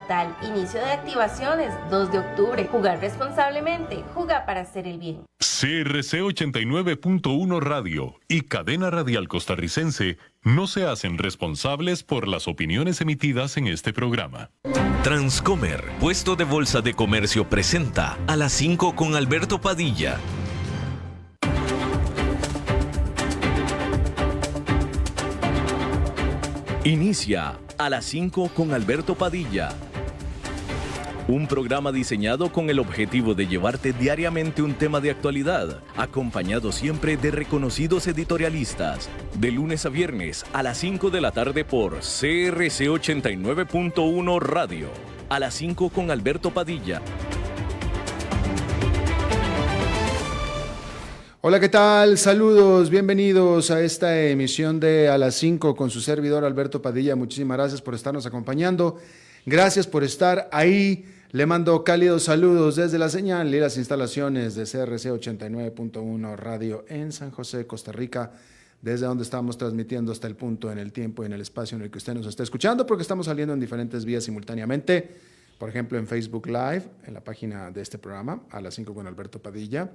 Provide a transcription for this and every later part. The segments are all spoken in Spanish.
total. Inicio de activaciones 2 de octubre. Jugar responsablemente. Juega para hacer el bien. CRC 89.1 Radio y Cadena Radial Costarricense no se hacen responsables por las opiniones emitidas en este programa. Transcomer, puesto de bolsa de comercio, presenta A las 5 con Alberto Padilla. Inicia A las 5 con Alberto Padilla. Un programa diseñado con el objetivo de llevarte diariamente un tema de actualidad, acompañado siempre de reconocidos editorialistas. De lunes a viernes a las 5 de la tarde por CRC 89.1 Radio. A las 5 con Alberto Padilla. Hola, ¿qué tal? Saludos, bienvenidos a esta emisión de A las 5 con su servidor Alberto Padilla. Muchísimas gracias por estarnos acompañando. Gracias por estar ahí. Le mando cálidos saludos desde la señal y las instalaciones de CRC 89.1 Radio en San José, Costa Rica, desde donde estamos transmitiendo hasta el punto en el tiempo y en el espacio en el que usted nos está escuchando, porque estamos saliendo en diferentes vías simultáneamente. Por ejemplo, en Facebook Live, en la página de este programa, A las 5 con Alberto Padilla.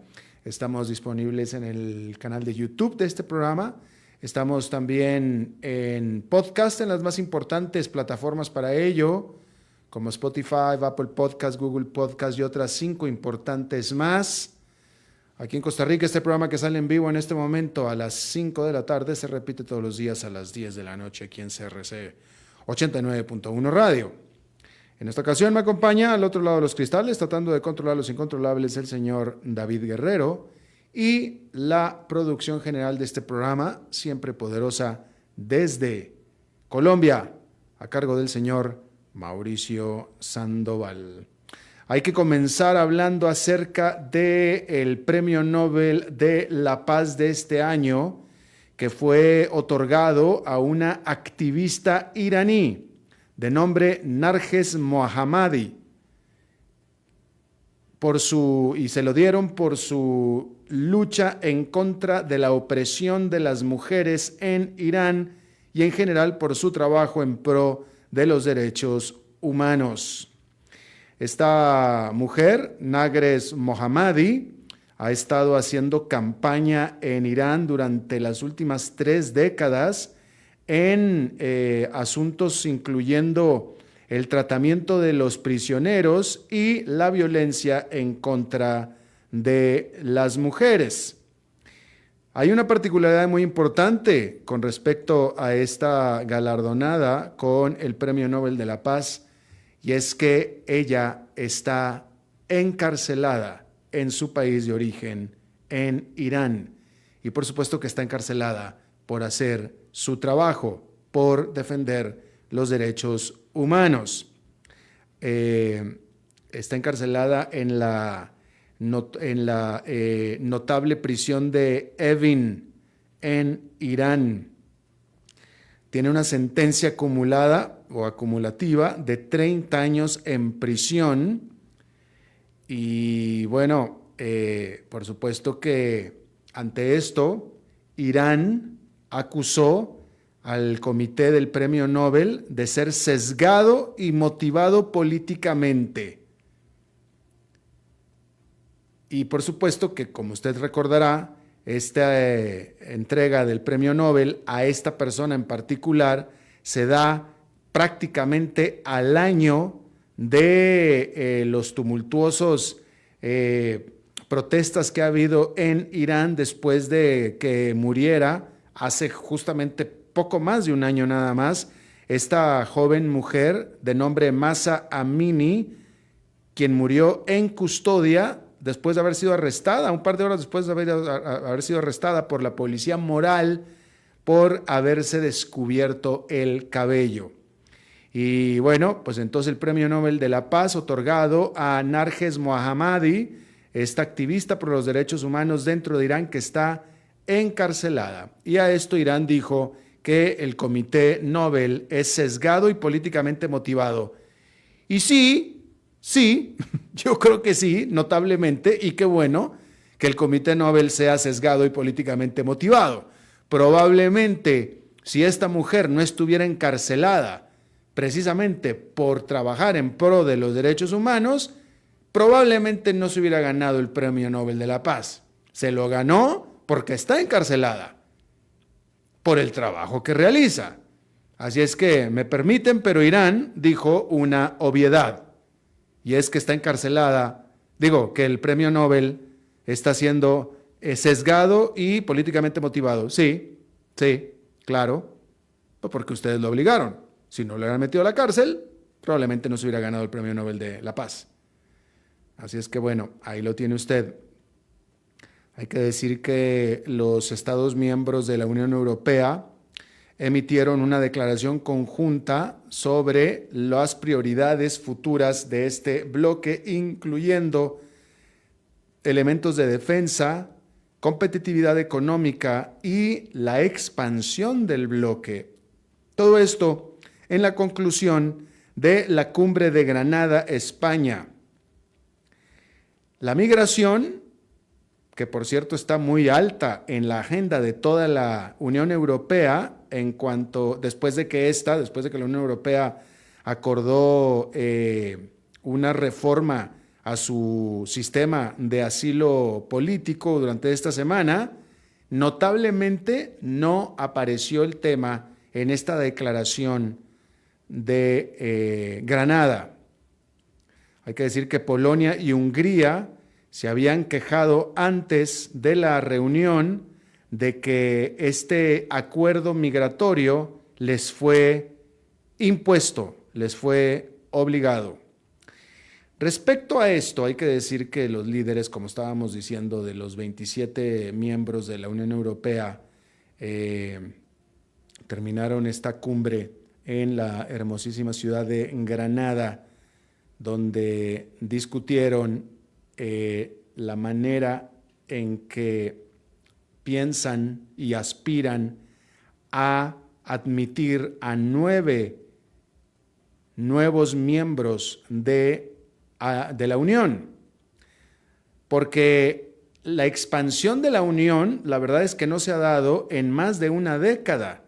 Estamos disponibles en el canal de YouTube de este programa. Estamos también en podcast, en las más importantes plataformas para ello, como Spotify, Apple Podcast, Google Podcast y otras 5 importantes más. Aquí en Costa Rica, este programa que sale en vivo en este momento a las 5 de la tarde se repite todos los días a las 10 de la noche aquí en CRC 89.1 Radio. En esta ocasión me acompaña al otro lado de los cristales, tratando de controlar los incontrolables, el señor David Guerrero, y la producción general de este programa, siempre poderosa desde Colombia, a cargo del señor Mauricio Sandoval. Hay que comenzar hablando acerca del Premio Nobel de la Paz de este año, que fue otorgado a una activista iraní de nombre Narges Mohammadi, y se lo dieron por su lucha en contra de la opresión de las mujeres en Irán y en general por su trabajo en pro de los derechos humanos. Esta mujer, Narges Mohammadi, ha estado haciendo campaña en Irán durante las últimas 3 décadas en asuntos incluyendo el tratamiento de los prisioneros y la violencia en contra de las mujeres. Hay una particularidad muy importante con respecto a esta galardonada con el Premio Nobel de la Paz, y es que ella está encarcelada en su país de origen, en Irán. Y por supuesto que está encarcelada por hacer su trabajo, por defender los derechos humanos. Está encarcelada en la notable prisión de Evin, en Irán. Tiene una sentencia acumulada o acumulativa de 30 años en prisión. Y bueno, por supuesto que ante esto, Irán acusó al comité del Premio Nobel de ser sesgado y motivado políticamente. Y por supuesto que, como usted recordará, esta entrega del Premio Nobel a esta persona en particular se da prácticamente al año de los tumultuosos protestas que ha habido en Irán después de que muriera hace justamente poco más de un año nada más esta joven mujer de nombre Mahsa Amini, quien murió en custodia después de haber sido arrestada, un par de horas después de haber sido arrestada por la policía moral por haberse descubierto el cabello. Y bueno, pues entonces el Premio Nobel de la Paz otorgado a Narges Mohammadi, esta activista por los derechos humanos dentro de Irán que está encarcelada. Y a esto Irán dijo que el Comité Nobel es sesgado y políticamente motivado. Y sí, yo creo que sí, notablemente, y qué bueno que el Comité Nobel sea sesgado y políticamente motivado. Probablemente, si esta mujer no estuviera encarcelada precisamente por trabajar en pro de los derechos humanos, probablemente no se hubiera ganado el Premio Nobel de la Paz. Se lo ganó porque está encarcelada por el trabajo que realiza. Así es que, me permiten, pero Irán dijo una obviedad, y es que está encarcelada, que el Premio Nobel está siendo sesgado y políticamente motivado. Sí, claro, porque ustedes lo obligaron. Si no lo hubieran metido a la cárcel, probablemente no se hubiera ganado el Premio Nobel de la Paz. Así es que bueno, ahí lo tiene usted. Hay que decir que los Estados miembros de la Unión Europea emitieron una declaración conjunta sobre las prioridades futuras de este bloque, incluyendo elementos de defensa, competitividad económica y la expansión del bloque. Todo esto en la conclusión de la Cumbre de Granada, España. La migración, que por cierto está muy alta en la agenda de toda la Unión Europea, después de que la Unión Europea acordó una reforma a su sistema de asilo político durante esta semana, notablemente no apareció el tema en esta declaración de Granada. Hay que decir que Polonia y Hungría se habían quejado antes de la reunión de que este acuerdo migratorio les fue impuesto, les fue obligado. Respecto a esto, hay que decir que los líderes, como estábamos diciendo, de los 27 miembros de la Unión Europea, terminaron esta cumbre en la hermosísima ciudad de Granada, donde discutieron la manera en que piensan y aspiran a admitir a 9 nuevos miembros de la Unión. Porque la expansión de la Unión, la verdad es que no se ha dado en más de una década.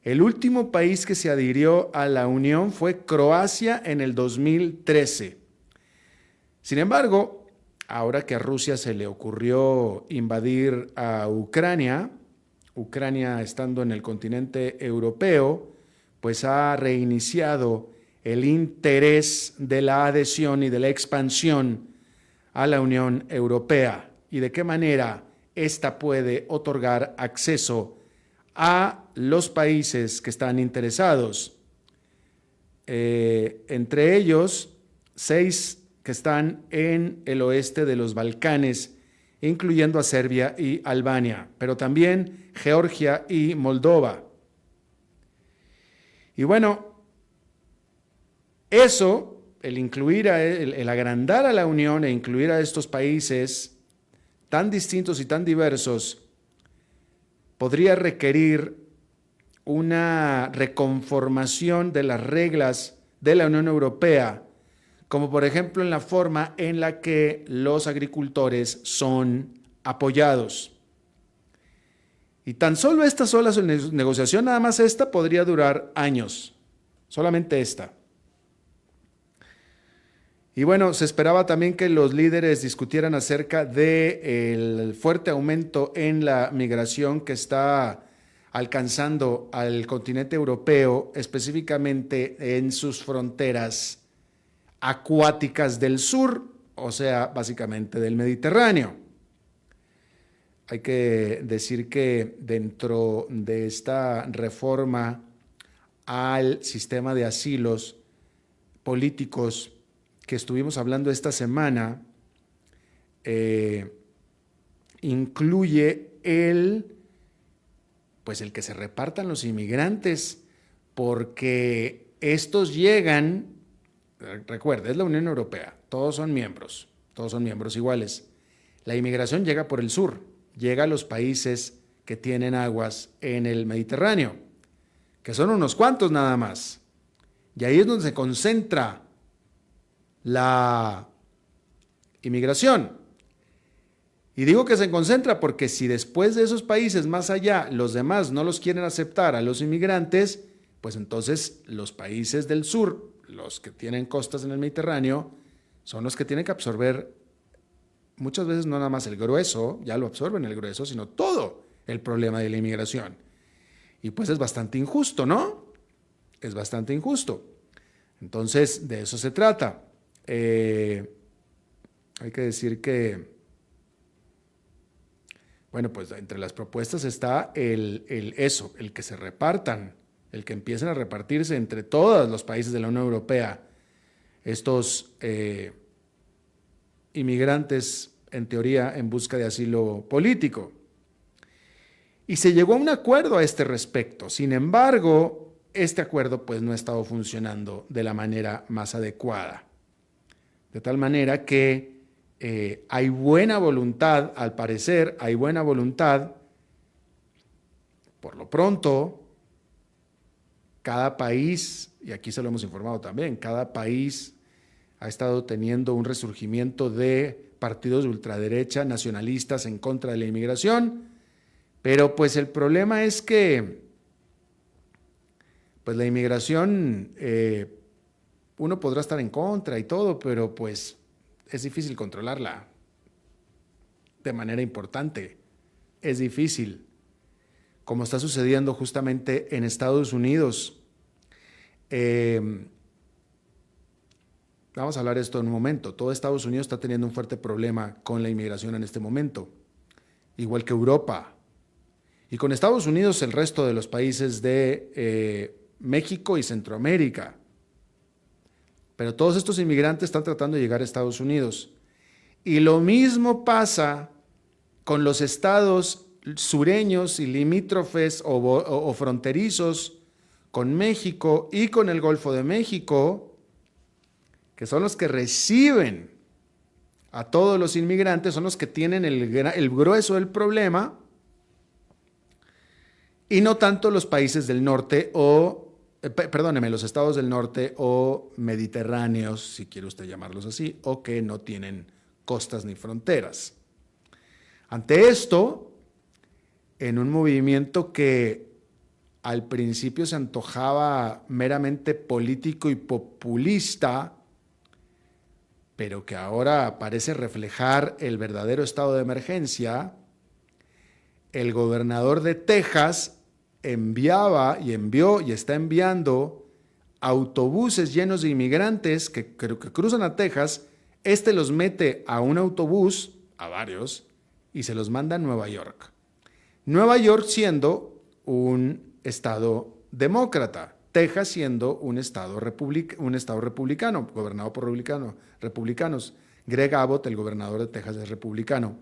El último país que se adhirió a la Unión fue Croacia en el 2013. Sin embargo, ahora que a Rusia se le ocurrió invadir a Ucrania estando en el continente europeo, pues ha reiniciado el interés de la adhesión y de la expansión a la Unión Europea. ¿Y de qué manera ésta puede otorgar acceso a los países que están interesados? Entre ellos, 6 que están en el oeste de los Balcanes, incluyendo a Serbia y Albania, pero también Georgia y Moldova. Y bueno, eso, el agrandar a la Unión e incluir a estos países tan distintos y tan diversos, podría requerir una reconformación de las reglas de la Unión Europea, como por ejemplo en la forma en la que los agricultores son apoyados. Y tan solo esta sola negociación, nada más esta, podría durar años, solamente esta. Y bueno, se esperaba también que los líderes discutieran acerca del fuerte aumento en la migración que está alcanzando al continente europeo, específicamente en sus fronteras acuáticas del sur, o sea, básicamente del Mediterráneo. Hay que decir que dentro de esta reforma al sistema de asilos políticos que estuvimos hablando esta semana, incluye el que se repartan los inmigrantes, porque estos llegan, recuerda, es la Unión Europea, todos son miembros iguales. La inmigración llega por el sur, llega a los países que tienen aguas en el Mediterráneo, que son unos cuantos nada más. Y ahí es donde se concentra la inmigración. Y digo que se concentra porque si después de esos países más allá los demás no los quieren aceptar a los inmigrantes, pues entonces los países del sur, los que tienen costas en el Mediterráneo, son los que tienen que absorber muchas veces no nada más el grueso, ya lo absorben el grueso, sino todo el problema de la inmigración. Y pues es bastante injusto, ¿no? Es bastante injusto. Entonces, de eso se trata. Hay que decir que, bueno, pues entre las propuestas está el que se repartan, el que empiecen a repartirse entre todos los países de la Unión Europea estos inmigrantes, en teoría, en busca de asilo político. Y se llegó a un acuerdo a este respecto. Sin embargo, este acuerdo pues no ha estado funcionando de la manera más adecuada. De tal manera que hay buena voluntad, al parecer, hay buena voluntad. Por lo pronto, cada país, y aquí se lo hemos informado también, cada país ha estado teniendo un resurgimiento de partidos de ultraderecha nacionalistas en contra de la inmigración, pero pues el problema es que pues la inmigración, uno podrá estar en contra y todo, pero pues es difícil controlarla de manera importante, es difícil, como está sucediendo justamente en Estados Unidos. Vamos a hablar de esto en un momento. Todo Estados Unidos está teniendo un fuerte problema con la inmigración en este momento, igual que Europa. Y con Estados Unidos el resto de los países de México y Centroamérica. Pero todos estos inmigrantes están tratando de llegar a Estados Unidos. Y lo mismo pasa con los estados sureños y limítrofes o fronterizos con México y con el Golfo de México, que son los que reciben a todos los inmigrantes, son los que tienen el grueso del problema, y no tanto los países del norte los estados del norte o mediterráneos, si quiere usted llamarlos así, o que no tienen costas ni fronteras. Ante esto, en un movimiento que al principio se antojaba meramente político y populista, pero que ahora parece reflejar el verdadero estado de emergencia, el gobernador de Texas enviaba y envió y está enviando autobuses llenos de inmigrantes que cruzan a Texas. Los mete a un autobús, a varios, y se los manda a Nueva York. Nueva York siendo un estado demócrata, Texas siendo un estado republicano, gobernado por republicanos. Greg Abbott, el gobernador de Texas, es republicano.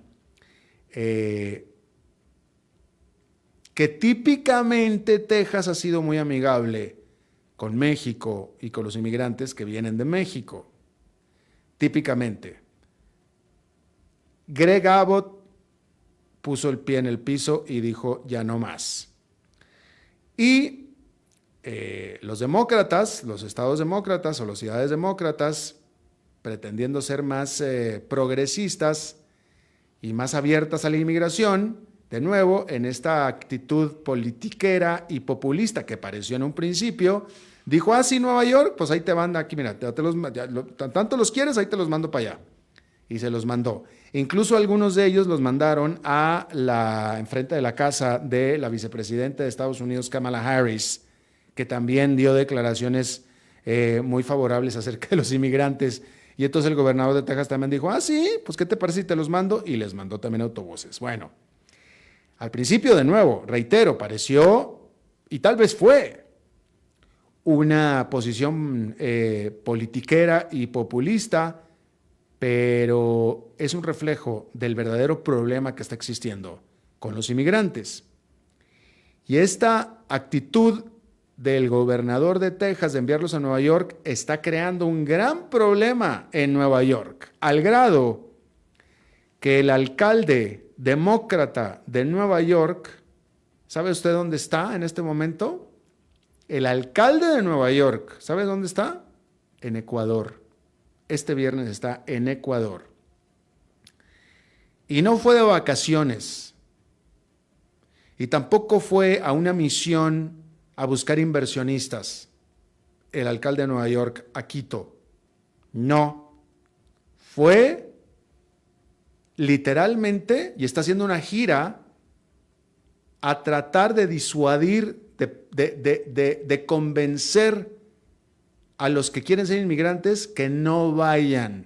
Que típicamente Texas ha sido muy amigable con México y con los inmigrantes que vienen de México. Típicamente. Greg Abbott puso el pie en el piso y dijo ya no más. Y los demócratas, los estados demócratas o las ciudades demócratas, pretendiendo ser más progresistas y más abiertas a la inmigración, de nuevo, en esta actitud politiquera y populista que pareció en un principio, dijo, sí, Nueva York, pues ahí te manda, aquí mira, tanto los quieres, ahí te los mando para allá. Y se los mandó. Incluso algunos de ellos los mandaron enfrente de la casa de la vicepresidenta de Estados Unidos, Kamala Harris, que también dio declaraciones muy favorables acerca de los inmigrantes. Y entonces el gobernador de Texas también dijo, sí, pues ¿qué te parece si te los mando? Y les mandó también autobuses. Bueno, al principio, de nuevo, reitero, pareció, y tal vez fue, una posición politiquera y populista, pero es un reflejo del verdadero problema que está existiendo con los inmigrantes. Y esta actitud del gobernador de Texas de enviarlos a Nueva York está creando un gran problema en Nueva York, al grado que el alcalde demócrata de Nueva York, ¿sabe usted dónde está en este momento? El alcalde de Nueva York, ¿sabe dónde está? En Ecuador. Este viernes está en Ecuador. Y no fue de vacaciones. Y tampoco fue a una misión a buscar inversionistas, el alcalde de Nueva York, a Quito. No. Fue literalmente, y está haciendo una gira, a tratar de disuadir, de convencer a los que quieren ser inmigrantes que no vayan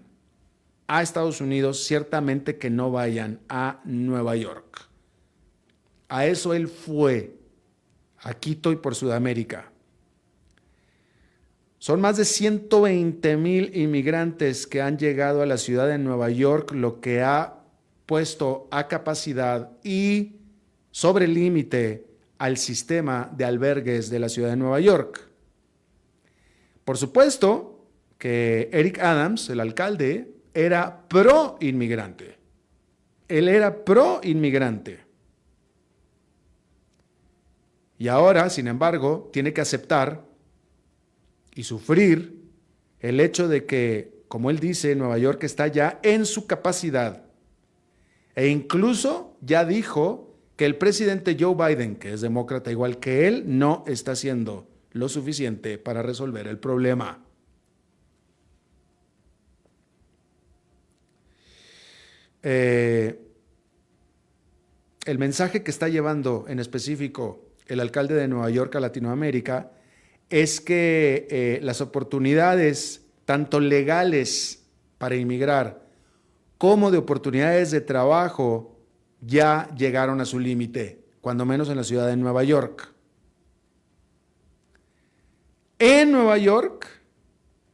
a Estados Unidos, ciertamente que no vayan a Nueva York. A eso él fue, a Quito y por Sudamérica. Son más de 120,000 inmigrantes que han llegado a la ciudad de Nueva York, lo que ha puesto a capacidad y sobre el límite al sistema de albergues de la ciudad de Nueva York. Por supuesto que Eric Adams, el alcalde, era pro inmigrante. Él era pro inmigrante. Y ahora, sin embargo, tiene que aceptar y sufrir el hecho de que, como él dice, Nueva York está ya en su capacidad. E incluso ya dijo que el presidente Joe Biden, que es demócrata igual que él, no está haciendo lo suficiente para resolver el problema. El mensaje que está llevando en específico el alcalde de Nueva York a Latinoamérica es que las oportunidades, tanto legales para inmigrar como de oportunidades de trabajo, ya llegaron a su límite, cuando menos en la ciudad de Nueva York. En Nueva York,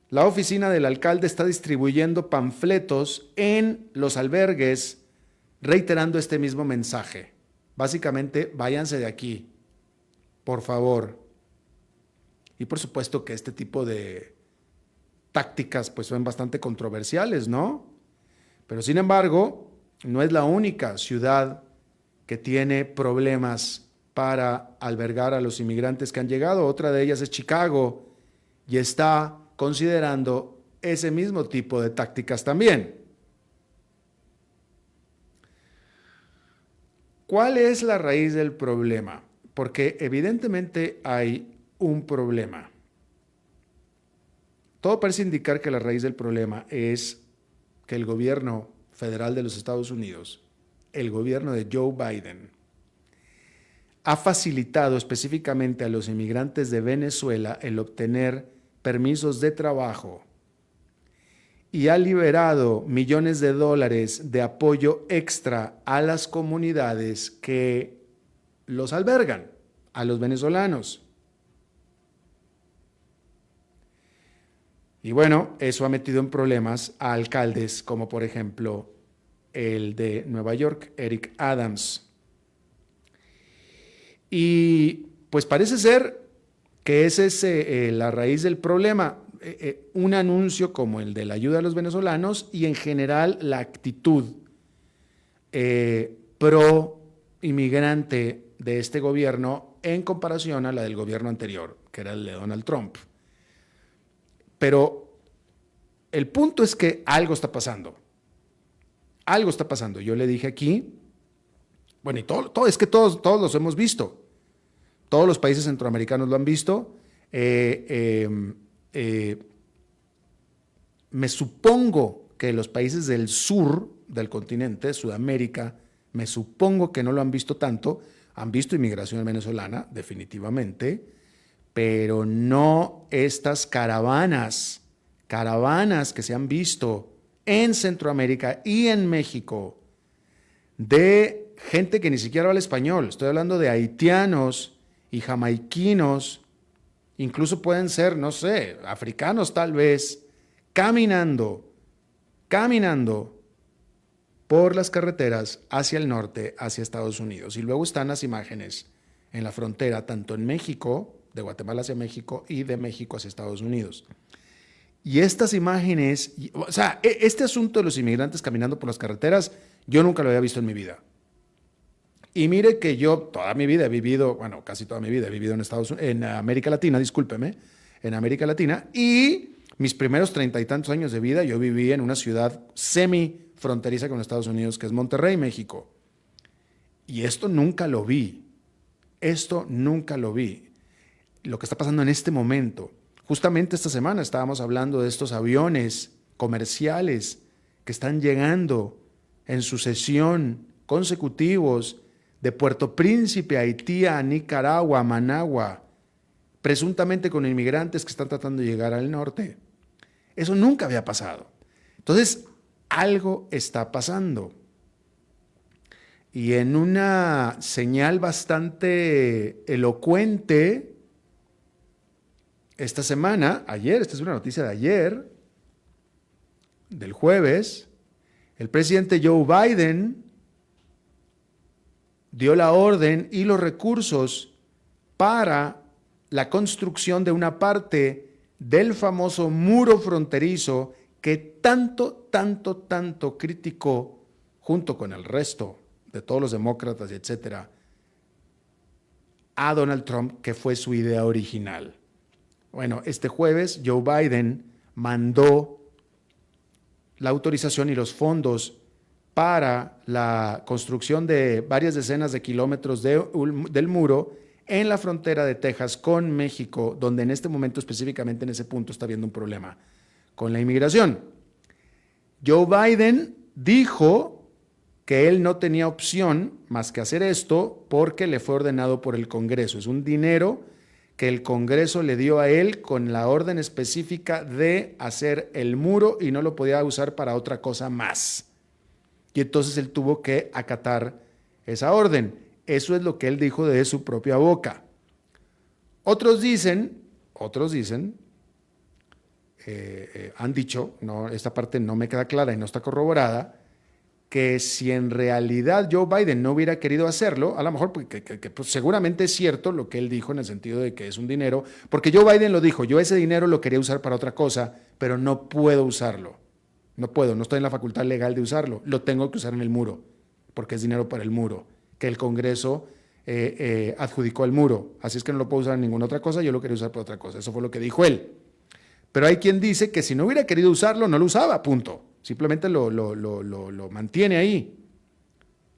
la oficina del alcalde está distribuyendo panfletos en los albergues reiterando este mismo mensaje. Básicamente, váyanse de aquí, por favor. Y por supuesto que este tipo de tácticas pues son bastante controversiales, ¿no? Pero sin embargo, no es la única ciudad que tiene problemas para albergar a los inmigrantes que han llegado. Otra de ellas es Chicago y está considerando ese mismo tipo de tácticas también. ¿Cuál es la raíz del problema? Porque evidentemente hay un problema. Todo parece indicar que la raíz del problema es que el gobierno federal de los Estados Unidos, el gobierno de Joe Biden, ha facilitado específicamente a los inmigrantes de Venezuela el obtener permisos de trabajo y ha liberado millones de dólares de apoyo extra a las comunidades que los albergan, a los venezolanos. Y bueno, eso ha metido en problemas a alcaldes como por ejemplo el de Nueva York, Eric Adams. Y pues parece ser que esa es la raíz del problema. Un anuncio como el de la ayuda a los venezolanos y en general la actitud pro inmigrante de este gobierno en comparación a la del gobierno anterior, que era el de Donald Trump. Pero el punto es que algo está pasando. Algo está pasando. Yo le dije aquí, bueno, y todo es que todos los hemos visto. Todos los países centroamericanos lo han visto. Me supongo que los países del sur del continente, Sudamérica, me supongo que no lo han visto tanto. Han visto inmigración venezolana, definitivamente, pero no estas caravanas que se han visto en Centroamérica y en México de gente que ni siquiera habla español. Estoy hablando de haitianos y jamaiquinos, incluso pueden ser, no sé, africanos tal vez, caminando por las carreteras hacia el norte, hacia Estados Unidos. Y luego están las imágenes en la frontera, tanto en México, de Guatemala hacia México, y de México hacia Estados Unidos. Y estas imágenes, o sea, este asunto de los inmigrantes caminando por las carreteras, yo nunca lo había visto en mi vida. Y mire que yo toda mi vida he vivido, bueno, casi toda mi vida he vivido en América Latina, discúlpeme, en América Latina, y mis primeros 30 y tantos años de vida yo viví en una ciudad semi-fronteriza con Estados Unidos, que es Monterrey, México. Y esto nunca lo vi. lo que está pasando en este momento. Justamente esta semana estábamos hablando de estos aviones comerciales que están llegando en sucesión consecutivos de Puerto Príncipe, Haití, a Nicaragua, a Managua, presuntamente con inmigrantes que están tratando de llegar al norte. Eso nunca había pasado. Entonces, algo está pasando. Y en una señal bastante elocuente, esta semana, ayer, esta es una noticia de ayer, del jueves, el presidente Joe Biden dio la orden y los recursos para la construcción de una parte del famoso muro fronterizo que tanto criticó junto con el resto de todos los demócratas y etcétera a Donald Trump, que fue su idea original. Bueno, este jueves Joe Biden mandó la autorización y los fondos para la construcción de varias decenas de kilómetros del muro en la frontera de Texas con México, donde en este momento, específicamente en ese punto, está habiendo un problema con la inmigración. Joe Biden dijo que él no tenía opción más que hacer esto porque le fue ordenado por el Congreso. Es un dinero que el Congreso le dio a él con la orden específica de hacer el muro y no lo podía usar para otra cosa más. Y entonces él tuvo que acatar esa orden. Eso es lo que él dijo de su propia boca. Otros dicen, han dicho, no, esta parte no me queda clara y no está corroborada, que si en realidad Joe Biden no hubiera querido hacerlo, a lo mejor pues seguramente es cierto lo que él dijo en el sentido de que es un dinero, porque Joe Biden lo dijo, yo ese dinero lo quería usar para otra cosa, pero no puedo usarlo. No estoy en la facultad legal de usarlo, lo tengo que usar en el muro, porque es dinero para el muro, que el Congreso adjudicó al muro, así es que no lo puedo usar en ninguna otra cosa, yo lo quería usar para otra cosa, eso fue lo que dijo él. Pero hay quien dice que si no hubiera querido usarlo, no lo usaba, punto. Simplemente lo mantiene ahí.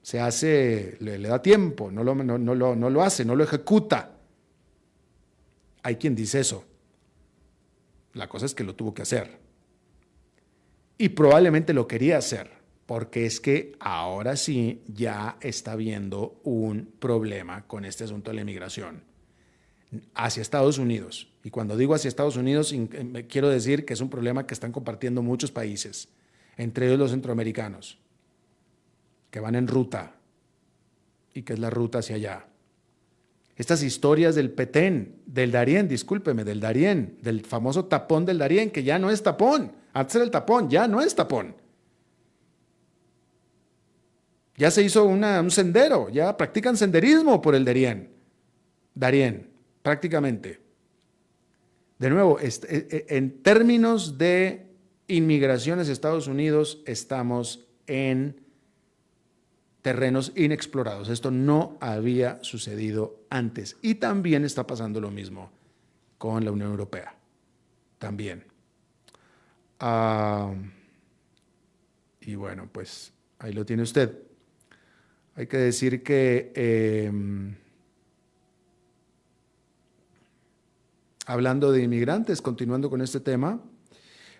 Se hace, le da tiempo, no lo hace, no lo ejecuta. Hay quien dice eso. La cosa es que lo tuvo que hacer. Y probablemente lo quería hacer, porque es que ahora sí ya está habiendo un problema con este asunto de la inmigración hacia Estados Unidos. Y cuando digo hacia Estados Unidos, quiero decir que es un problema que están compartiendo muchos países, entre ellos los centroamericanos, que van en ruta, y que es la ruta hacia allá. Estas historias del Petén, del Darién, del famoso tapón del Darién, que ya no es tapón, antes era el tapón, ya no es tapón. Ya se hizo un sendero, ya practican senderismo por el Darién, prácticamente. De nuevo, en términos de inmigraciones a Estados Unidos, estamos en terrenos inexplorados. Esto no había sucedido antes. Y también está pasando lo mismo con la Unión Europea. También. Y bueno, pues ahí lo tiene usted. Hay que decir que hablando de inmigrantes, continuando con este tema,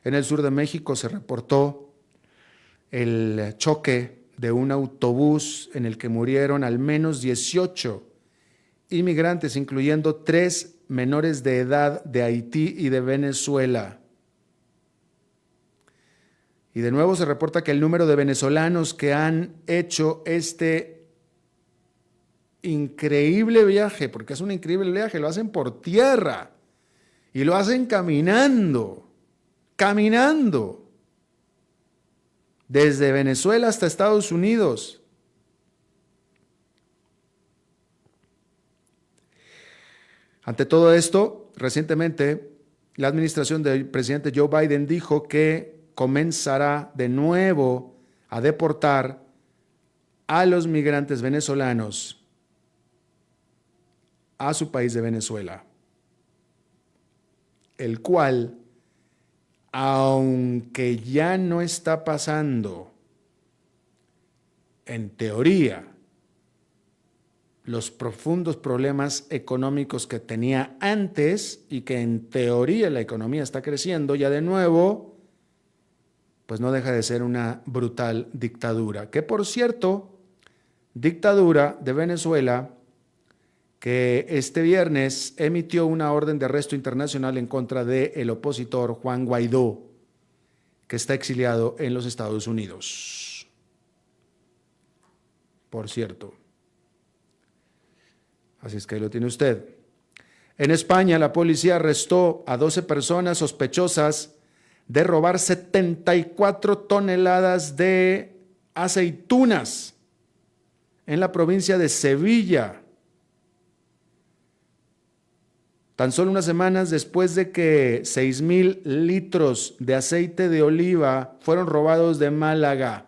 en el sur de México se reportó el choque de un autobús en el que murieron al menos 18 inmigrantes, incluyendo 3 menores de edad de Haití y de Venezuela. Y de nuevo se reporta que el número de venezolanos que han hecho este increíble viaje, porque es un increíble viaje, lo hacen por tierra y lo hacen caminando, desde Venezuela hasta Estados Unidos. Ante todo esto, recientemente, la administración del presidente Joe Biden dijo que comenzará de nuevo a deportar a los migrantes venezolanos a su país de Venezuela, el cual, aunque ya no está pasando, en teoría, los profundos problemas económicos que tenía antes y que en teoría la economía está creciendo, ya de nuevo, pues no deja de ser una brutal dictadura. Que por cierto, dictadura de Venezuela, que este viernes emitió una orden de arresto internacional en contra del opositor Juan Guaidó, que está exiliado en los Estados Unidos. Por cierto. Así es que ahí lo tiene usted. En España, la policía arrestó a 12 personas sospechosas de robar 74 toneladas de aceitunas en la provincia de Sevilla. Tan solo unas semanas después de que 6,000 litros de aceite de oliva fueron robados de Málaga.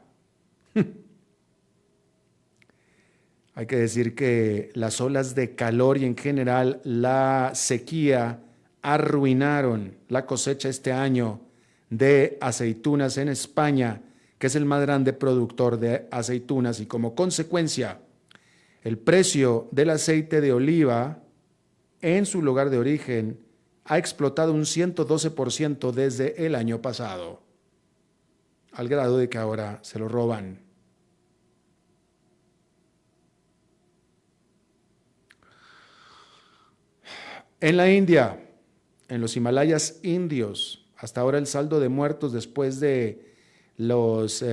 Hay que decir que las olas de calor y en general la sequía arruinaron la cosecha este año de aceitunas en España, que es el más grande productor de aceitunas, y como consecuencia, el precio del aceite de oliva en su lugar de origen ha explotado un 112% desde el año pasado, al grado de que ahora se lo roban. En la India, en los Himalayas indios, hasta ahora el saldo de muertos después de las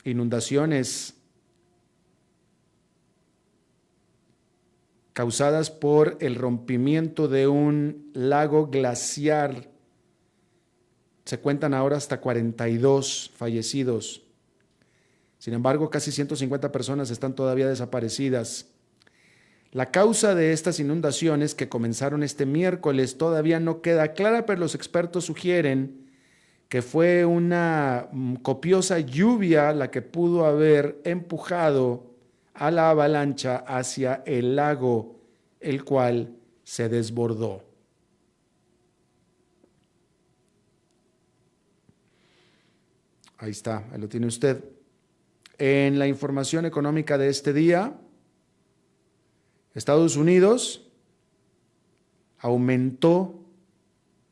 inundaciones causadas por el rompimiento de un lago glaciar, se cuentan ahora hasta 42 fallecidos. Sin embargo, casi 150 personas están todavía desaparecidas. La causa de estas inundaciones, que comenzaron este miércoles, todavía no queda clara, pero los expertos sugieren que fue una copiosa lluvia la que pudo haber empujado a la avalancha hacia el lago, el cual se desbordó. Ahí está, ahí lo tiene usted. En la información económica de este día, Estados Unidos aumentó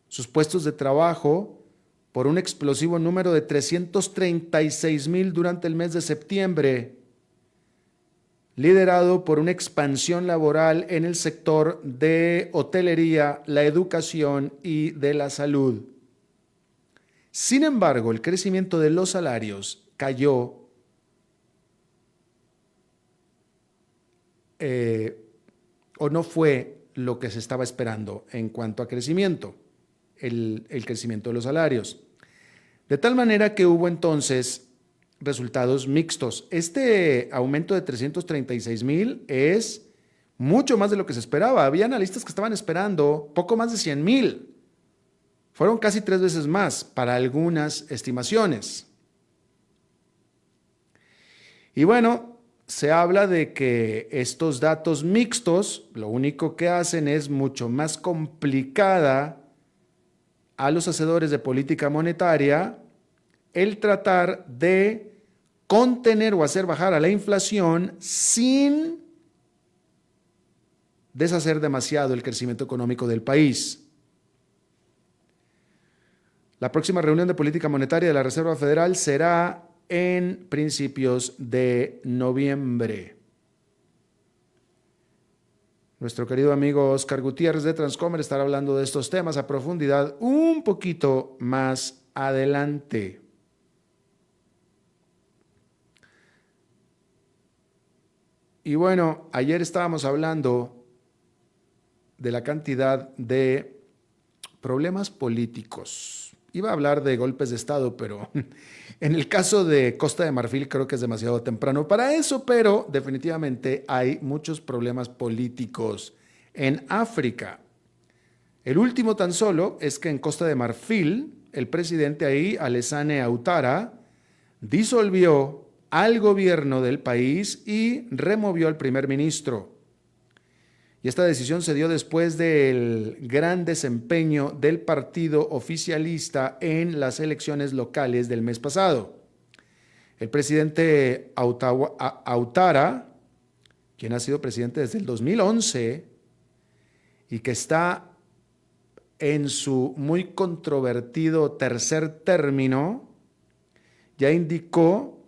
sus puestos de trabajo por un explosivo número de 336,000 durante el mes de septiembre, liderado por una expansión laboral en el sector de hotelería, la educación y de la salud. Sin embargo, el crecimiento de los salarios cayó o no fue lo que se estaba esperando en cuanto a crecimiento, el crecimiento de los salarios. De tal manera que hubo entonces resultados mixtos. Este aumento de 336,000 es mucho más de lo que se esperaba. Había analistas que estaban esperando poco más de 100,000. Fueron casi 3 veces más para algunas estimaciones. Y bueno, se habla de que estos datos mixtos lo único que hacen es mucho más complicada a los hacedores de política monetaria el tratar de contener o hacer bajar a la inflación sin deshacer demasiado el crecimiento económico del país. La próxima reunión de política monetaria de la Reserva Federal será en principios de noviembre. Nuestro querido amigo Oscar Gutiérrez de Transcomer estará hablando de estos temas a profundidad un poquito más adelante. Y bueno, ayer estábamos hablando de la cantidad de problemas políticos. Iba a hablar de golpes de Estado, pero en el caso de Costa de Marfil creo que es demasiado temprano para eso, pero definitivamente hay muchos problemas políticos en África. El último tan solo es que en Costa de Marfil, el presidente ahí, Alassane Ouattara, disolvió al gobierno del país y removió al primer ministro. Y esta decisión se dio después del gran desempeño del partido oficialista en las elecciones locales del mes pasado. El presidente Ouattara quien ha sido presidente desde el 2011 y que está en su muy controvertido tercer término, ya indicó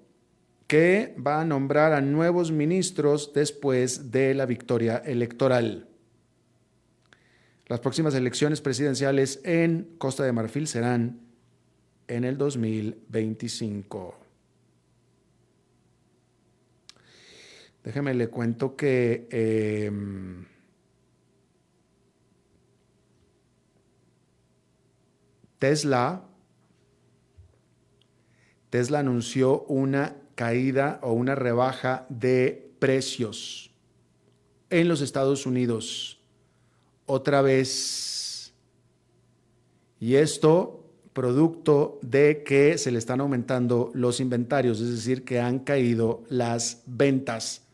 que va a nombrar a nuevos ministros después de la victoria electoral. Las próximas elecciones presidenciales en Costa de Marfil serán en el 2025. Déjeme le cuento que Tesla anunció una caída o una rebaja de precios en los Estados Unidos otra vez. Y esto producto de que se le están aumentando los inventarios, es decir, que han caído las ventas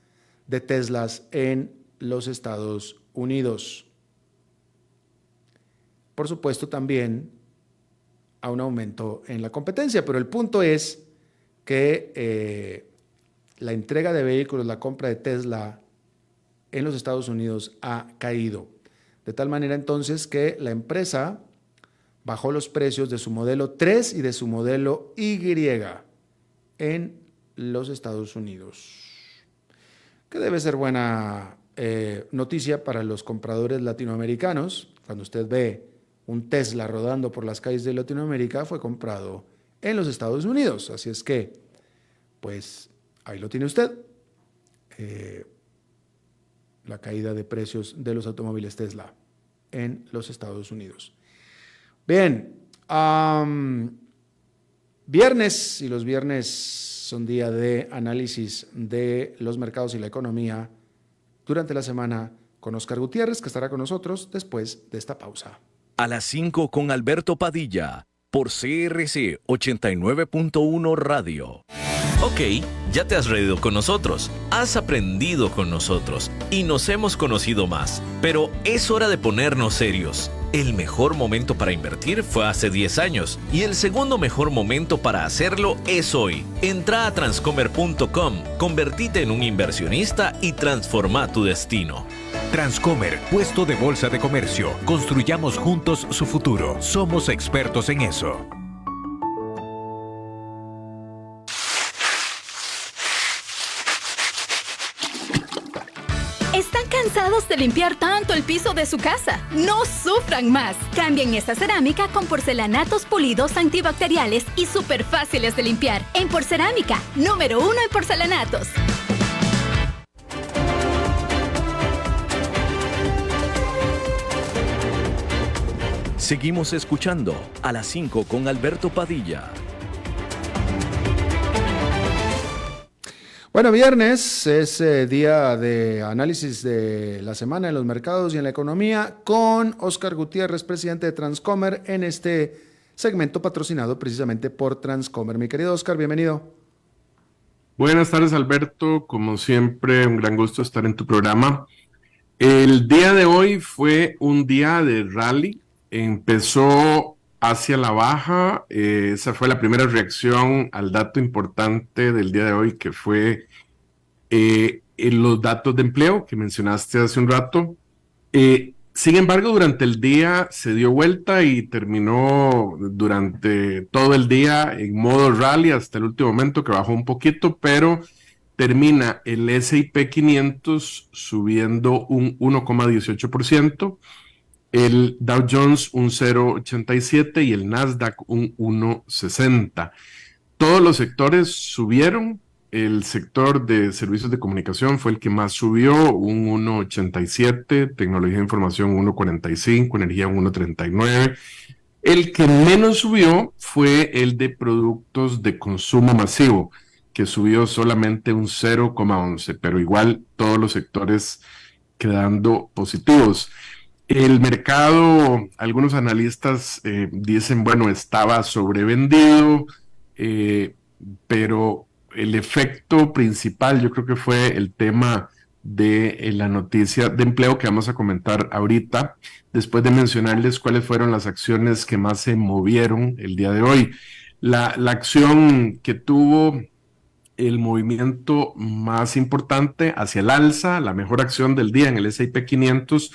de Teslas en los Estados Unidos. Por supuesto, también a un aumento en la competencia, pero el punto es que la entrega de vehículos, la compra de Tesla en los Estados Unidos ha caído. De tal manera entonces que la empresa bajó los precios de su modelo 3 y de su modelo Y en los Estados Unidos. Que debe ser buena noticia para los compradores latinoamericanos. Cuando usted ve un Tesla rodando por las calles de Latinoamérica, fue comprado en los Estados Unidos. Así es que, pues, ahí lo tiene usted. La caída de precios de los automóviles Tesla en los Estados Unidos. Bien, viernes, y los viernes son día de análisis de los mercados y la economía durante la semana con Oscar Gutiérrez, que estará con nosotros después de esta pausa. A las 5 con Alberto Padilla, por CRC 89.1 Radio. Ok, ya te has reído con nosotros, has aprendido con nosotros y nos hemos conocido más. Pero es hora de ponernos serios. El mejor momento para invertir fue hace 10 años y el segundo mejor momento para hacerlo es hoy. Entra a transcomer.com, convertite en un inversionista y transforma tu destino. Transcomer, puesto de bolsa de comercio. Construyamos juntos su futuro. Somos expertos en eso. ¿Están cansados de limpiar tanto el piso de su casa? ¡No sufran más! Cambien esta cerámica con porcelanatos pulidos antibacteriales y súper fáciles de limpiar. En Porcerámica, número 1 en porcelanatos. Seguimos escuchando a las 5 con Alberto Padilla. Bueno, viernes es día de análisis de la semana en los mercados y en la economía con Oscar Gutiérrez, presidente de Transcomer, en este segmento patrocinado precisamente por Transcomer. Mi querido Oscar, bienvenido. Buenas tardes, Alberto. Como siempre, un gran gusto estar en tu programa. El día de hoy fue un día de rally. Empezó hacia la baja, esa fue la primera reacción al dato importante del día de hoy, que fue los datos de empleo que mencionaste hace un rato. Sin embargo, durante el día se dio vuelta y terminó durante todo el día en modo rally hasta el último momento, que bajó un poquito, pero termina el S&P 500 subiendo un 1,18%. El Dow Jones un 0,87 y el Nasdaq un 1,60. Todos los sectores subieron. El sector de servicios de comunicación fue el que más subió, un 1,87, tecnología de información 1,45, energía 1,39. El que menos subió fue el de productos de consumo masivo, que subió solamente un 0,11, pero igual todos los sectores quedando positivos. El mercado, algunos analistas dicen, bueno, estaba sobrevendido, pero el efecto principal yo creo que fue el tema de la noticia de empleo que vamos a comentar ahorita, después de mencionarles cuáles fueron las acciones que más se movieron el día de hoy. La acción que tuvo el movimiento más importante hacia el alza, la mejor acción del día en el S&P 500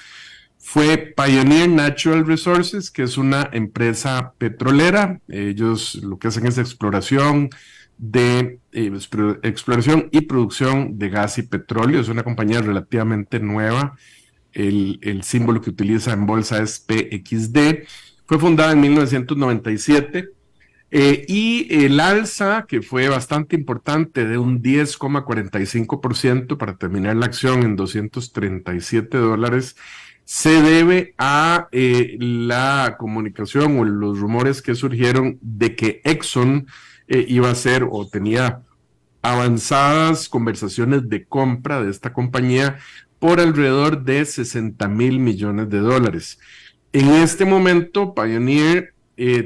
fue Pioneer Natural Resources, que es una empresa petrolera. Ellos lo que hacen es exploración y producción de gas y petróleo. Es una compañía relativamente nueva. El símbolo que utiliza en bolsa es PXD. Fue fundada en 1997. Y el alza, que fue bastante importante, de un 10,45% para terminar la acción en $237, se debe a la comunicación o los rumores que surgieron de que Exxon iba a hacer o tenía avanzadas conversaciones de compra de esta compañía por alrededor de $60 mil millones. En este momento, Pioneer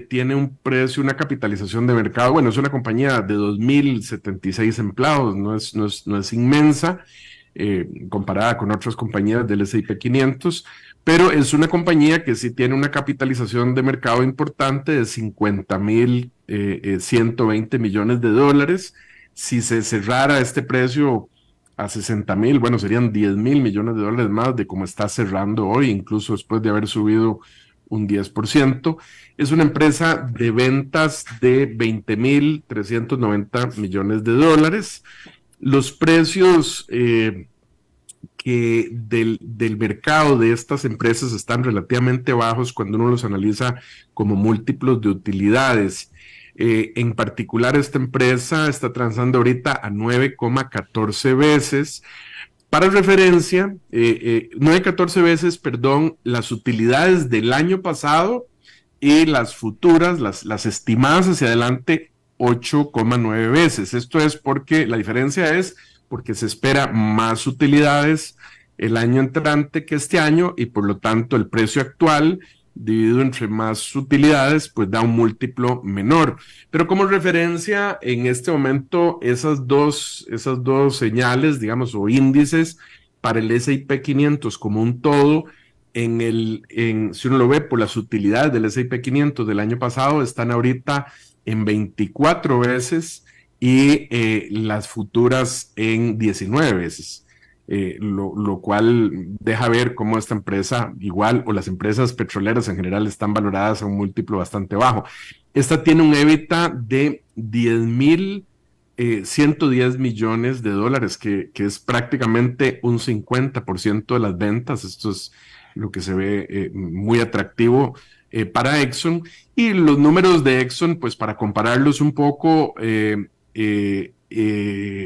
tiene un precio, una capitalización de mercado, bueno, es una compañía de 2.076 empleados, no es inmensa comparada con otras compañías del S&P 500, pero es una compañía que sí tiene una capitalización de mercado importante de $50.120 millones. Si se cerrara este precio a 60.000, bueno, serían $10 mil millones más de cómo está cerrando hoy, incluso después de haber subido un 10%. Es una empresa de ventas de $20.390 millones. Los precios del mercado de estas empresas están relativamente bajos cuando uno los analiza como múltiplos de utilidades. En particular, esta empresa está transando ahorita a 9,14 veces. Para referencia, 9,14 veces, perdón, las utilidades del año pasado y las futuras, las estimadas hacia adelante, 8,9 veces. Esto es porque la diferencia es porque se espera más utilidades el año entrante que este año y por lo tanto el precio actual dividido entre más utilidades pues da un múltiplo menor. Pero como referencia en este momento esas dos señales, digamos, o índices para el S&P 500 como un todo, si uno lo ve por las utilidades del S&P 500 del año pasado, están ahorita en 24 veces y las futuras en 19 veces. Lo cual deja ver cómo esta empresa igual o las empresas petroleras en general están valoradas a un múltiplo bastante bajo. Esta tiene un EBITDA de $10.110 millones, que es prácticamente un 50% de las ventas. Esto es lo que se ve muy atractivo para Exxon. Y los números de Exxon, pues para compararlos un poco,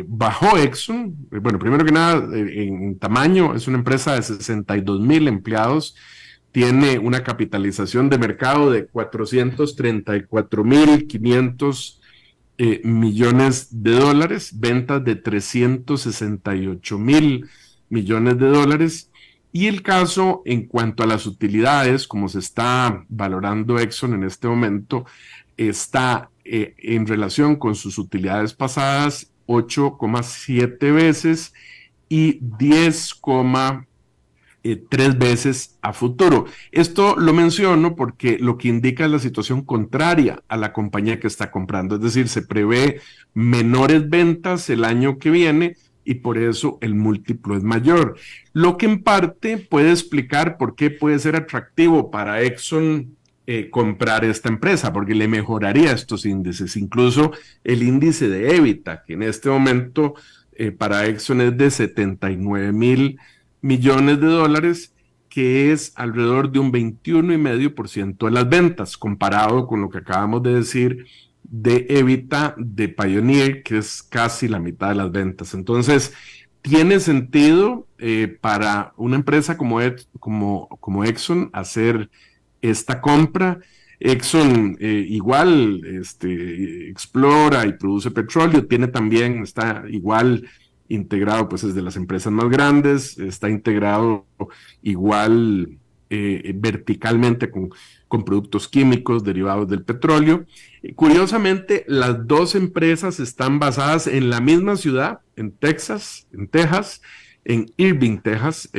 bajó Exxon. Bueno, primero que nada, en tamaño, es una empresa de 62,000 empleados, tiene una capitalización de mercado de $434.500 millones, ventas de $368.000 millones. Y el caso en cuanto a las utilidades, como se está valorando Exxon en este momento, está en relación con sus utilidades pasadas 8,7 veces y 10,3 veces a futuro. Esto lo menciono porque lo que indica es la situación contraria a la compañía que está comprando, es decir, se prevé menores ventas el año que viene y por eso el múltiplo es mayor, lo que en parte puede explicar por qué puede ser atractivo para Exxon comprar esta empresa, porque le mejoraría estos índices, incluso el índice de EBITDA, que en este momento para Exxon es de $79.000 millones, que es alrededor de un 21,5% de las ventas, comparado con lo que acabamos de decir de EBITDA de Pioneer, que es casi la mitad de las ventas. Entonces, tiene sentido para una empresa como Exxon hacer esta compra. Exxon igual explora y produce petróleo, está igual integrado, pues es de las empresas más grandes, está integrado igual verticalmente con productos químicos derivados del petróleo. Curiosamente, las dos empresas están basadas en la misma ciudad, en Texas, en Irving, Texas.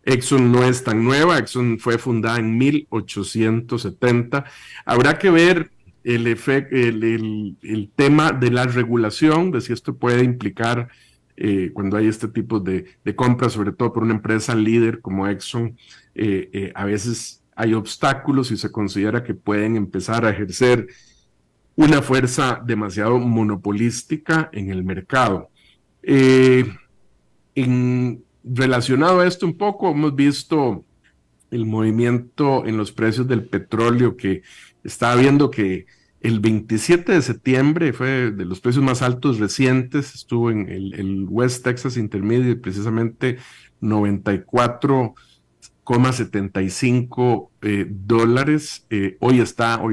Exxon no es tan nueva, Exxon fue fundada en 1870. Habrá que ver el tema de la regulación, de si esto puede implicar cuando hay este tipo de compras, sobre todo por una empresa líder como Exxon, a veces hay obstáculos y se considera que pueden empezar a ejercer una fuerza demasiado monopolística en el mercado. Relacionado a esto un poco, hemos visto el movimiento en los precios del petróleo, que estaba viendo que el 27 de septiembre fue de los precios más altos recientes, estuvo en el West Texas Intermediate, precisamente 94,75 dólares. Hoy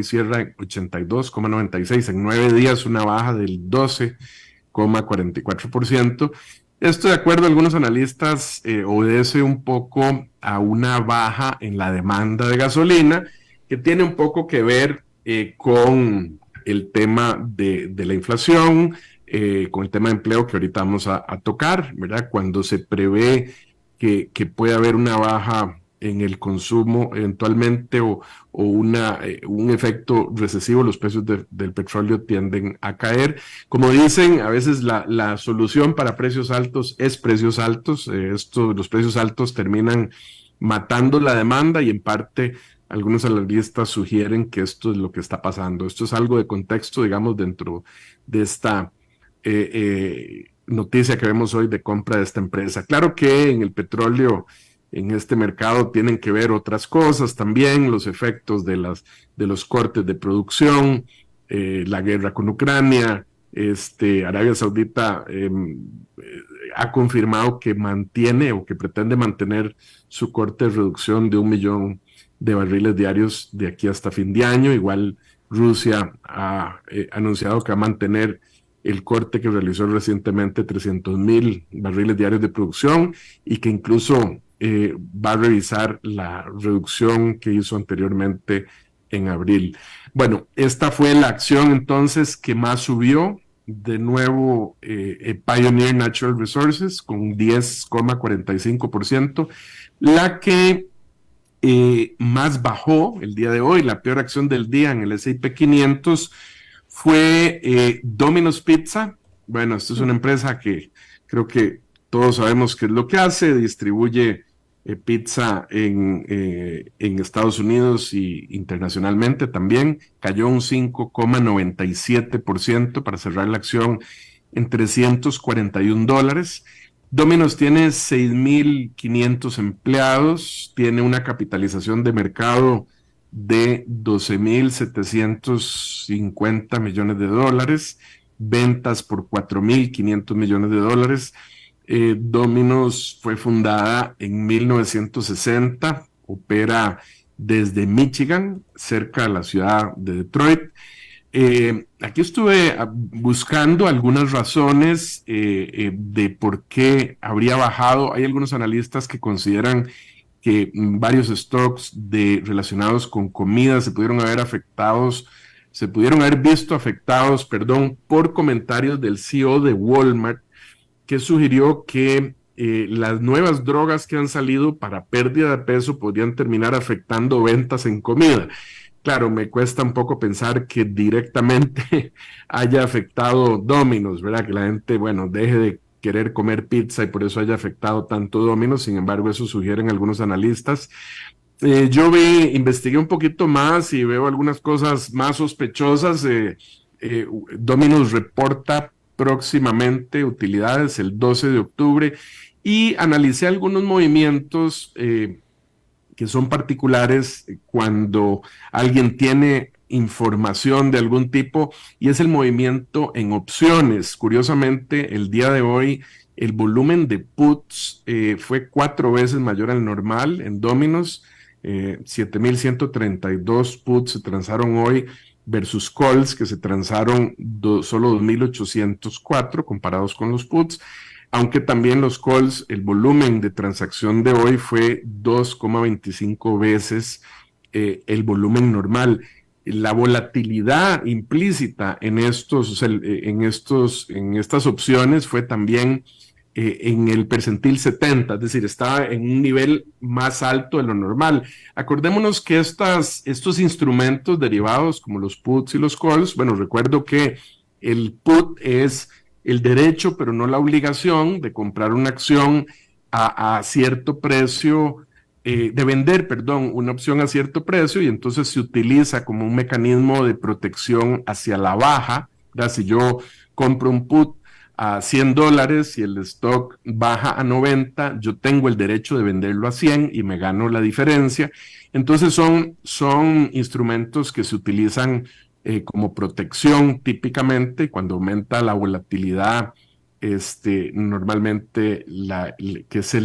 cierra en 82,96, en 9 días una baja del 12,44%. Esto, de acuerdo a algunos analistas, obedece un poco a una baja en la demanda de gasolina, que tiene un poco que ver con el tema de la inflación, con el tema de empleo que ahorita vamos a tocar, ¿verdad? Cuando se prevé que puede haber una baja en el consumo eventualmente o un efecto recesivo, los precios del petróleo tienden a caer. Como dicen, a veces la solución para precios altos es precios altos. Los precios altos terminan matando la demanda y en parte algunos analistas sugieren que esto es lo que está pasando. Esto es algo de contexto, digamos, dentro de esta noticia que vemos hoy de compra de esta empresa. Claro que en el petróleo, en este mercado, tienen que ver otras cosas también, los efectos de los cortes de producción, la guerra con Ucrania. Arabia Saudita ha confirmado que mantiene o que pretende mantener su corte de reducción de 1 millón de barriles diarios de aquí hasta fin de año. Igual Rusia ha anunciado que va a mantener el corte que realizó recientemente, 300,000 barriles diarios de producción, y que incluso va a revisar la reducción que hizo anteriormente en abril. Bueno, esta fue la acción entonces que más subió. De nuevo, Pioneer Natural Resources con 10,45%. La que más bajó el día de hoy, la peor acción del día en el S&P 500, fue Domino's Pizza. Bueno, esto es una empresa que creo que todos sabemos qué es lo que hace, distribuye pizza en Estados Unidos y internacionalmente también. Cayó un 5,97% para cerrar la acción en $341. Domino's tiene 6,500 empleados, tiene una capitalización de mercado de 12,750 millones de dólares, ventas por 4,500 millones de dólares. Domino's fue fundada en 1960, opera desde Michigan, cerca de la ciudad de Detroit. Aquí estuve buscando algunas razones de por qué habría bajado. Hay algunos analistas que consideran que varios stocks relacionados con comida se pudieron haber visto afectados, por comentarios del CEO de Walmart, que sugirió que las nuevas drogas que han salido para pérdida de peso podrían terminar afectando ventas en comida. Claro, me cuesta un poco pensar que directamente haya afectado Domino's, ¿verdad? Que la gente, deje de querer comer pizza y por eso haya afectado tanto Domino's. Sin embargo, eso sugieren algunos analistas. Yo investigué un poquito más y veo algunas cosas más sospechosas. Domino's reporta próximamente utilidades el 12 de octubre y analicé algunos movimientos que son particulares cuando alguien tiene información de algún tipo, y es el movimiento en opciones. Curiosamente, el día de hoy el volumen de puts fue 4 veces mayor al normal en Domino's. 7,132 puts se transaron hoy versus calls que se transaron solo 2,804 comparados con los puts, aunque también los calls, el volumen de transacción de hoy fue 2,25 veces el volumen normal. La volatilidad implícita en estas opciones fue también en el percentil 70, es decir, estaba en un nivel más alto de lo normal. Acordémonos que estos instrumentos derivados como los puts y los calls, bueno, recuerdo que el put es el derecho, pero no la obligación de comprar una acción a cierto precio, de vender, perdón, una opción a cierto precio, y entonces se utiliza como un mecanismo de protección hacia la baja, ¿verdad? Si yo compro un put a $100 y el stock baja a 90, yo tengo el derecho de venderlo a 100 y me gano la diferencia. Entonces son instrumentos que se utilizan como protección típicamente cuando aumenta la volatilidad, normalmente que es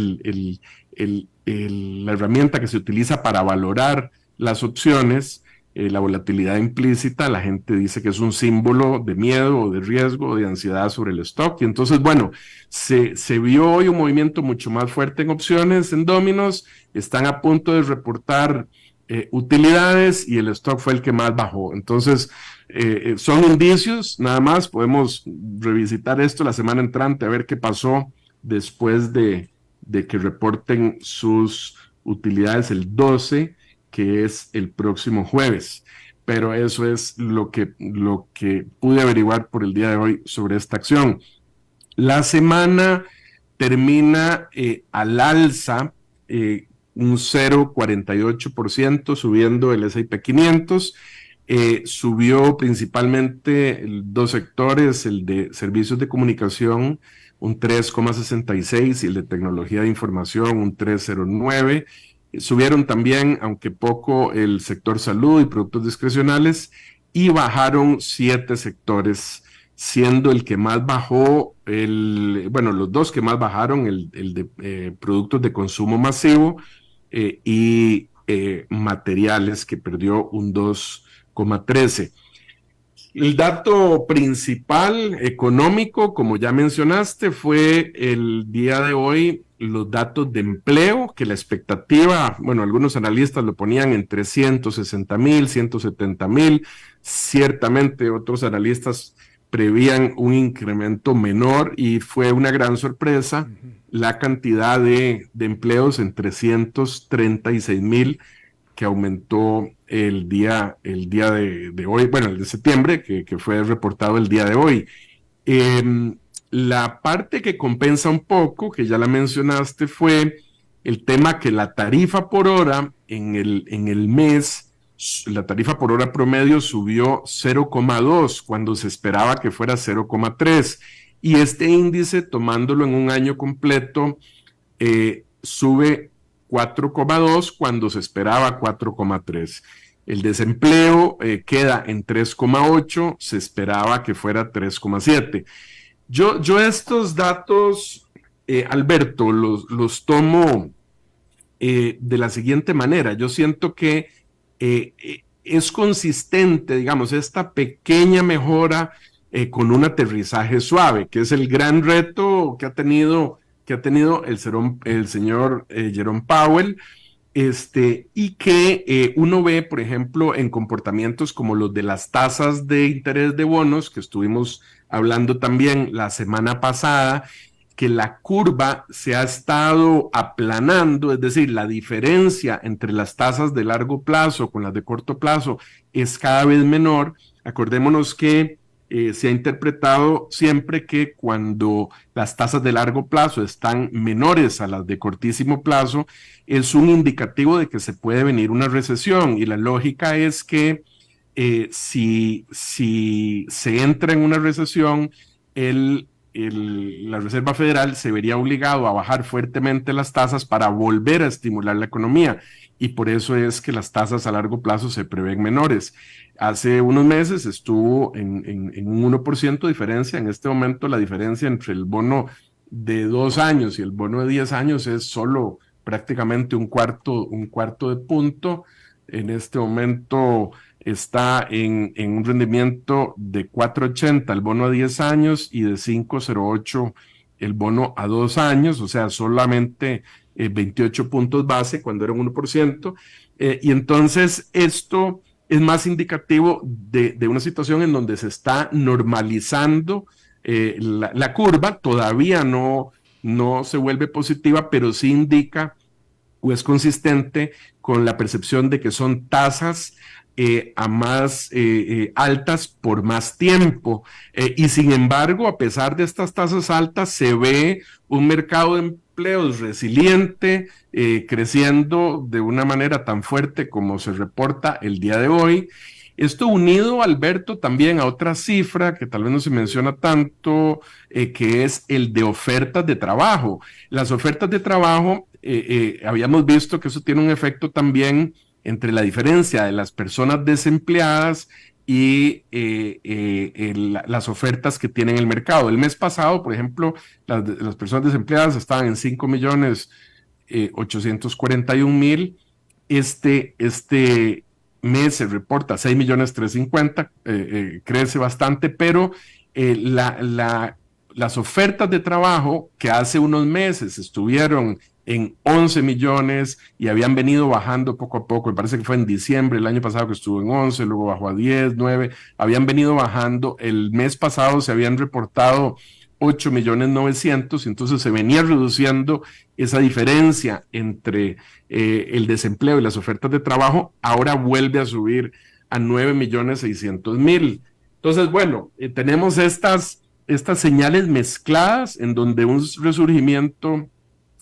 la herramienta que se utiliza para valorar las opciones. La volatilidad implícita, la gente dice que es un símbolo de miedo o de riesgo o de ansiedad sobre el stock. Y entonces, bueno, se vio hoy un movimiento mucho más fuerte en opciones, en dominos. Están a punto de reportar utilidades y el stock fue el que más bajó. Entonces, son indicios, nada más. Podemos revisitar esto la semana entrante a ver qué pasó después de que reporten sus utilidades el 12, que es el próximo jueves. Pero eso es lo que pude averiguar por el día de hoy sobre esta acción. La semana termina al alza, un 0,48%, subiendo el S&P 500. Subió principalmente dos sectores, el de servicios de comunicación, un 3,66, y el de tecnología de información, un 3,09. Subieron también, aunque poco, el sector salud y productos discrecionales, y bajaron 7 sectores, siendo el que más bajó, los dos que más bajaron, el de productos de consumo masivo y materiales, que perdió un 2,13. El dato principal económico, como ya mencionaste, fue el día de hoy los datos de empleo, que la expectativa, bueno, algunos analistas lo ponían entre 160,000, 170,000, ciertamente otros analistas prevían un incremento menor y fue una gran sorpresa la cantidad de empleos en 336,000 que aumentó el día de hoy, bueno, el de septiembre, que fue reportado el día de hoy. La parte que compensa un poco, que ya la mencionaste, fue el tema que la tarifa por hora en el mes, la tarifa por hora promedio subió 0,2 cuando se esperaba que fuera 0,3. Y este índice, tomándolo en un año completo, sube 4,2 cuando se esperaba 4,3. El desempleo queda en 3,8, se esperaba que fuera 3,7. Yo estos datos, Alberto, los tomo de la siguiente manera. Yo siento que es consistente, digamos, esta pequeña mejora con un aterrizaje suave, que es el gran reto que ha tenido el señor Jerome Powell, y que uno ve, por ejemplo, en comportamientos como los de las tasas de interés de bonos, que estuvimos hablando también la semana pasada, que la curva se ha estado aplanando, es decir, la diferencia entre las tasas de largo plazo con las de corto plazo es cada vez menor. Acordémonos que se ha interpretado siempre que cuando las tasas de largo plazo están menores a las de cortísimo plazo, es un indicativo de que se puede venir una recesión, y la lógica es que si se entra en una recesión, la Reserva Federal se vería obligado a bajar fuertemente las tasas para volver a estimular la economía, y por eso es que las tasas a largo plazo se prevén menores. Hace unos meses estuvo en un 1% de diferencia. En este momento la diferencia entre el bono de 2 años y el bono de 10 años es solo prácticamente un cuarto de punto. En este momento está en un rendimiento de 4,80 el bono a 10 años y de 5,08 el bono a 2 años, o sea, solamente 28 puntos base cuando era un 1%. Y entonces esto es más indicativo de una situación en donde se está normalizando la curva. Todavía no no se vuelve positiva, pero sí indica o es consistente con la percepción de que son tasas a más altas por más tiempo. Y sin embargo, a pesar de estas tasas altas, se ve un mercado de empleos resiliente, creciendo de una manera tan fuerte como se reporta el día de hoy. Esto unido, Alberto, también a otra cifra que tal vez no se menciona tanto, que es el de ofertas de trabajo. Las ofertas de trabajo, habíamos visto que eso tiene un efecto también entre la diferencia de las personas desempleadas y las ofertas que tiene el mercado. El mes pasado, por ejemplo, las personas desempleadas estaban en 5.841.000. Este mes se reporta 6.350.000, crece bastante, pero las ofertas de trabajo que hace unos meses estuvieron en 11 millones y habían venido bajando poco a poco, me parece que fue en diciembre el año pasado que estuvo en 11, luego bajó a 10, 9, habían venido bajando, el mes pasado se habían reportado 8.900.000, entonces se venía reduciendo esa diferencia entre el desempleo y las ofertas de trabajo, ahora vuelve a subir a 9.600.000. Entonces, bueno, tenemos estas señales mezcladas en donde un resurgimiento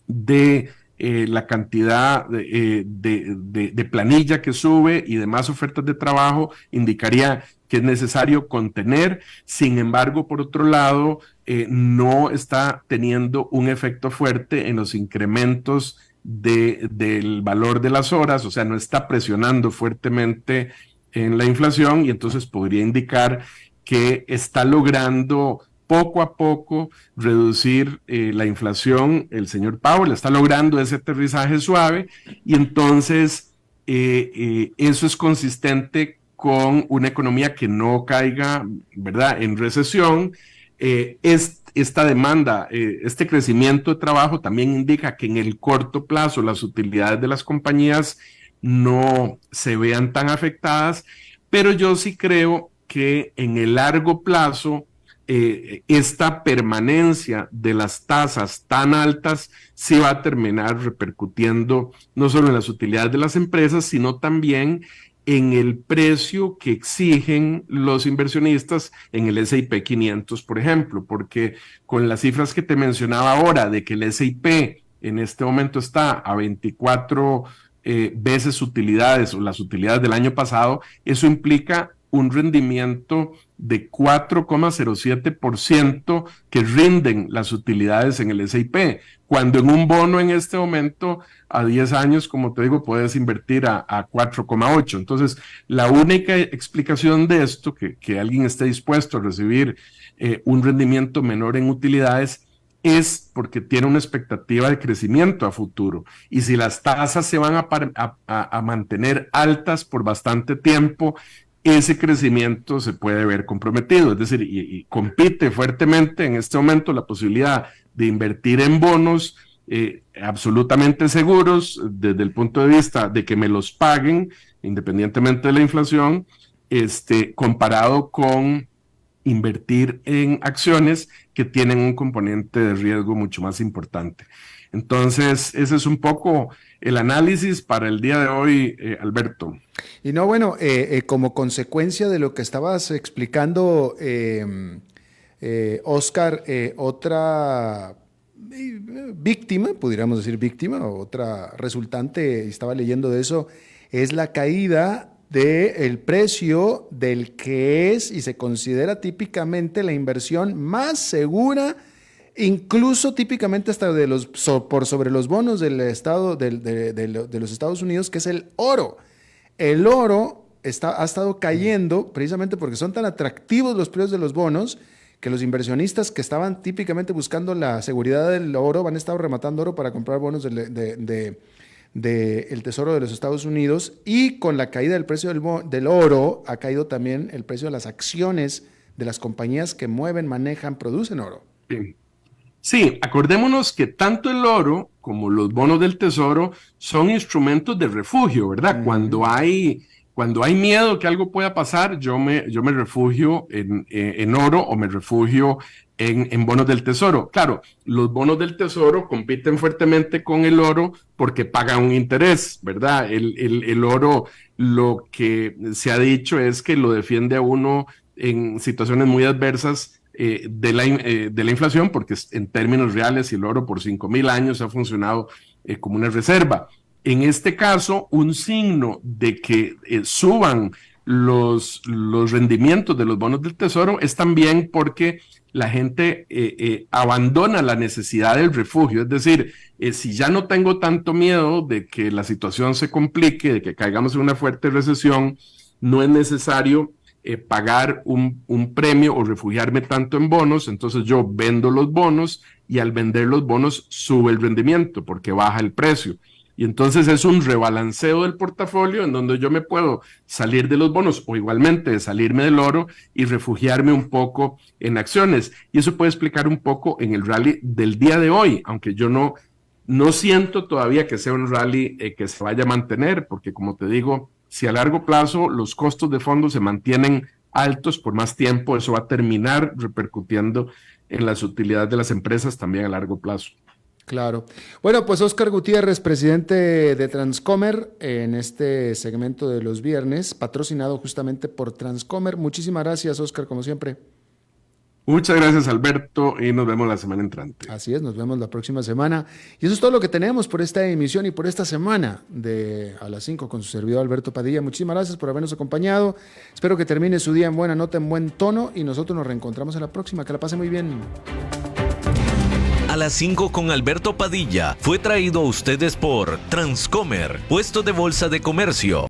de la cantidad de planilla que sube y de más ofertas de trabajo indicaría que es necesario contener. Sin embargo, por otro lado, no está teniendo un efecto fuerte en los incrementos del valor de las horas, o sea, no está presionando fuertemente en la inflación y entonces podría indicar que está logrando poco a poco reducir la inflación. El señor Powell está logrando ese aterrizaje suave y entonces eso es consistente con una economía que no caiga, ¿verdad?, en recesión. Esta demanda, este crecimiento de trabajo también indica que en el corto plazo las utilidades de las compañías no se vean tan afectadas, pero yo sí creo que en el largo plazo esta permanencia de las tasas tan altas sí va a terminar repercutiendo no solo en las utilidades de las empresas, sino también en el precio que exigen los inversionistas en el S&P 500, por ejemplo, porque con las cifras que te mencionaba ahora de que el S&P en este momento está a 24 veces utilidades o las utilidades del año pasado, eso implica un rendimiento de 4,07% que rinden las utilidades en el S&P, cuando en un bono en este momento a 10 años, como te digo, puedes invertir a 4,8. Entonces, la única explicación de esto, que alguien esté dispuesto a recibir un rendimiento menor en utilidades, es porque tiene una expectativa de crecimiento a futuro. Y si las tasas se van a mantener altas por bastante tiempo, ese crecimiento se puede ver comprometido, es decir, y compite fuertemente en este momento la posibilidad de invertir en bonos absolutamente seguros desde el punto de vista de que me los paguen independientemente de la inflación, comparado con invertir en acciones que tienen un componente de riesgo mucho más importante. Entonces, ese es un poco el análisis para el día de hoy, Alberto. Y no, bueno, como consecuencia de lo que estabas explicando, Oscar, otra víctima, pudiéramos decir víctima, otra resultante, estaba leyendo de eso, es la caída del precio del que es y se considera típicamente la inversión más segura, incluso típicamente hasta por sobre los bonos del estado de los Estados Unidos, que es el oro. El oro ha estado cayendo precisamente porque son tan atractivos los precios de los bonos que los inversionistas que estaban típicamente buscando la seguridad del oro han estado rematando oro para comprar bonos del Tesoro de los Estados Unidos, y con la caída del precio del oro ha caído también el precio de las acciones de las compañías que mueven, manejan, producen oro. Sí, acordémonos que tanto el oro como los bonos del Tesoro son instrumentos de refugio, ¿verdad? Cuando hay Cuando hay miedo que algo pueda pasar, yo me refugio en oro o me refugio en bonos del tesoro. Claro, los bonos del tesoro compiten fuertemente con el oro porque pagan un interés, ¿verdad? El oro, lo que se ha dicho es que lo defiende a uno en situaciones muy adversas de la inflación, porque en términos reales el oro por 5,000 años ha funcionado como una reserva. En este caso, un signo de que suban los rendimientos de los bonos del tesoro es también porque la gente abandona la necesidad del refugio. Es decir, si ya no tengo tanto miedo de que la situación se complique, de que caigamos en una fuerte recesión, no es necesario pagar un premio o refugiarme tanto en bonos. Entonces yo vendo los bonos y al vender los bonos sube el rendimiento porque baja el precio. Y entonces es un rebalanceo del portafolio en donde yo me puedo salir de los bonos o igualmente salirme del oro y refugiarme un poco en acciones. Y eso puede explicar un poco en el rally del día de hoy, aunque yo no siento todavía que sea un rally que se vaya a mantener, porque como te digo, si a largo plazo los costos de fondos se mantienen altos por más tiempo, eso va a terminar repercutiendo en las utilidades de las empresas también a largo plazo. Claro. Bueno, pues Óscar Gutiérrez, presidente de Transcomer, en este segmento de los viernes, patrocinado justamente por Transcomer. Muchísimas gracias, Óscar, como siempre. Muchas gracias, Alberto, y nos vemos la semana entrante. Así es, nos vemos la próxima semana. Y eso es todo lo que tenemos por esta emisión y por esta semana de A las 5 con su servidor Alberto Padilla. Muchísimas gracias por habernos acompañado. Espero que termine su día en buena nota, en buen tono, y nosotros nos reencontramos en la próxima. Que la pase muy bien. A las 5 con Alberto Padilla fue traído a ustedes por Transcomer, puesto de bolsa de comercio.